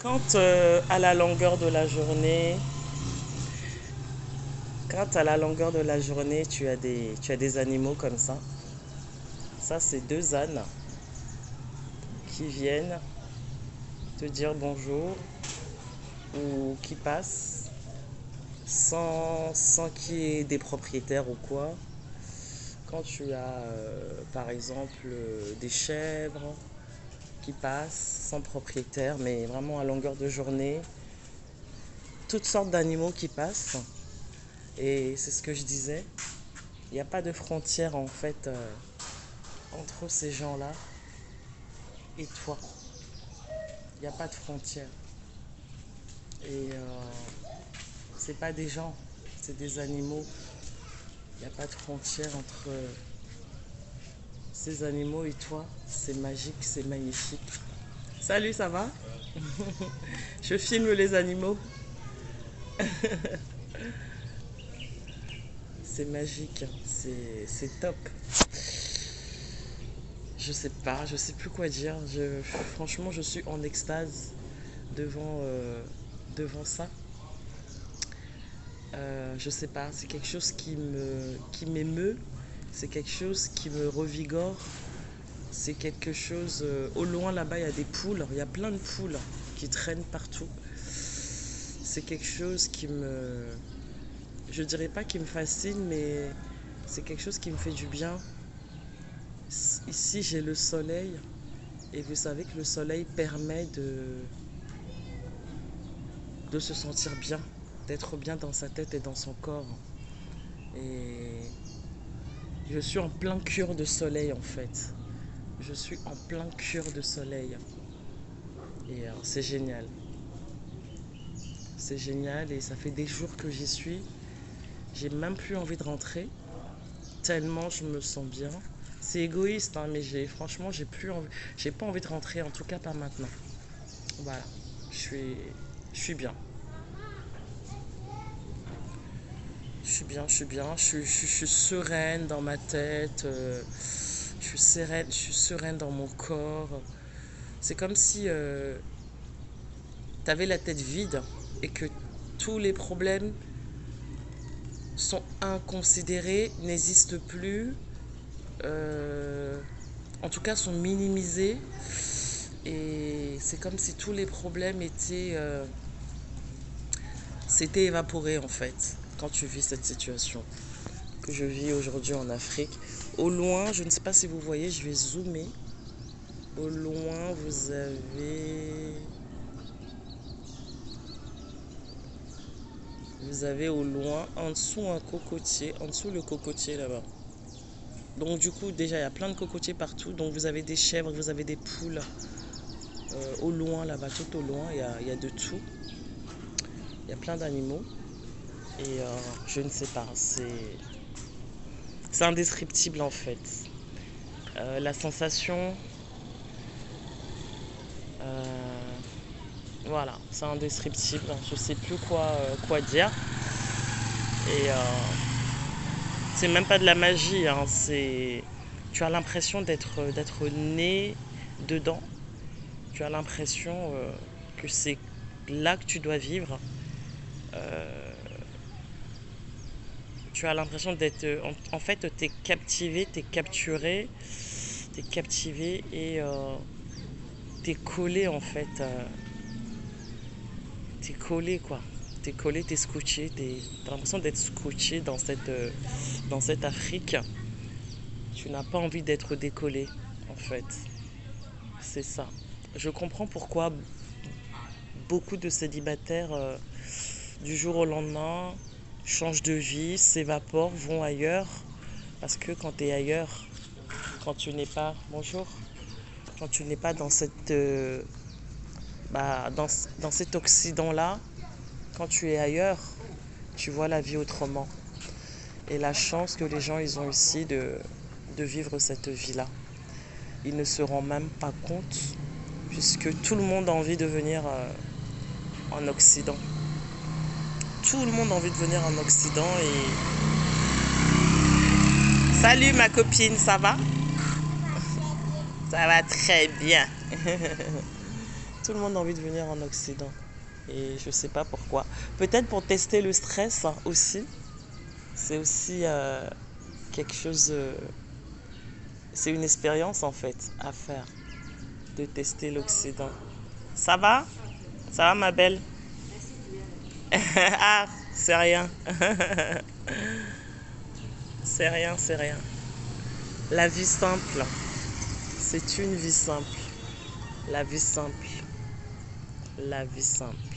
Quand à la longueur de la journée, quand à la longueur de la journée, tu as des animaux comme ça c'est deux ânes qui viennent te dire bonjour ou qui passent sans qu'il y ait des propriétaires ou quoi. Quand tu as par exemple des chèvres qui passent sans propriétaire, mais vraiment à longueur de journée, toutes sortes d'animaux qui passent. Et c'est ce que je disais, il n'y a pas de frontière en fait entre ces gens-là et toi. Il n'y a pas de frontière. Et c'est pas des gens, c'est des animaux. Il n'y a pas de frontière entre ces animaux et toi. C'est magique, c'est magnifique. Salut, ça va? Je filme les animaux. C'est magique, c'est top. Je sais pas, je sais plus quoi dire. Franchement, je suis en extase devant ça. Je sais pas, c'est quelque chose qui m'émeut, c'est quelque chose qui me revigore, c'est quelque chose. Au loin là-bas, il y a des poules, il y a plein de poules qui traînent partout. C'est quelque chose je dirais pas qui me fascine, mais c'est quelque chose qui me fait du bien. Ici, j'ai le soleil, et vous savez que le soleil permet de se sentir bien, d'être bien dans sa tête et dans son corps. Et je suis en plein cure de soleil en fait. Je suis en plein cure de soleil. Et c'est génial. C'est génial et ça fait des jours que j'y suis. J'ai même plus envie de rentrer. Tellement je me sens bien. C'est égoïste, hein, mais franchement, j'ai pas envie de rentrer, en tout cas pas maintenant. Voilà. Je suis bien. Je suis sereine dans ma tête. Je suis sereine dans mon corps. C'est comme si tu avais la tête vide et que tous les problèmes sont inconsidérés, n'existent plus, en tout cas sont minimisés. Et c'est comme si tous les problèmes s'étaient évaporés en fait quand tu vis cette situation que je vis aujourd'hui en Afrique. Au loin, je ne sais pas si vous voyez, je vais zoomer. Au loin, vous avez au loin, en dessous un cocotier, en dessous le cocotier là-bas. Donc du coup, déjà, il y a plein de cocotiers partout. Donc vous avez des chèvres, vous avez des poules. Au loin là-bas, tout au loin, il y a de tout. Il y a plein d'animaux. Et je ne sais pas, c'est indescriptible en fait. La sensation, voilà, c'est indescriptible. Je ne sais plus quoi dire. Et c'est même pas de la magie, hein, tu as l'impression d'être né dedans. Tu as l'impression que c'est là que tu dois vivre. Tu as l'impression d'être. En fait, tu es captivé, tu es capturé, tu es captivé et tu es collé en fait. Tu es collé quoi. Tu es collé, tu es scotché. Tu as l'impression d'être scotché dans cette Afrique. Tu n'as pas envie d'être décollé en fait. C'est ça. Je comprends pourquoi beaucoup de célibataires, du jour au lendemain, changent de vie, s'évaporent, vont ailleurs. Parce que quand tu es ailleurs, quand tu n'es pas... Bonjour. Quand tu n'es pas dans cet Occident-là, quand tu es ailleurs, tu vois la vie autrement. Et la chance que les gens ils ont ici de vivre cette vie-là. Ils ne se rendent même pas compte, puisque tout le monde a envie de venir en Occident. Tout le monde a envie de venir en Occident et... Salut ma copine, ça va? Ça va très bien. Tout le monde a envie de venir en Occident. Et je sais pas pourquoi. Peut-être pour tester le stress aussi. C'est aussi quelque chose. C'est une expérience en fait à faire. De tester l'Occident. Ça va? Ça va ma belle? Ah, c'est rien. C'est rien, c'est rien. La vie simple. C'est une vie simple. La vie simple. La vie simple.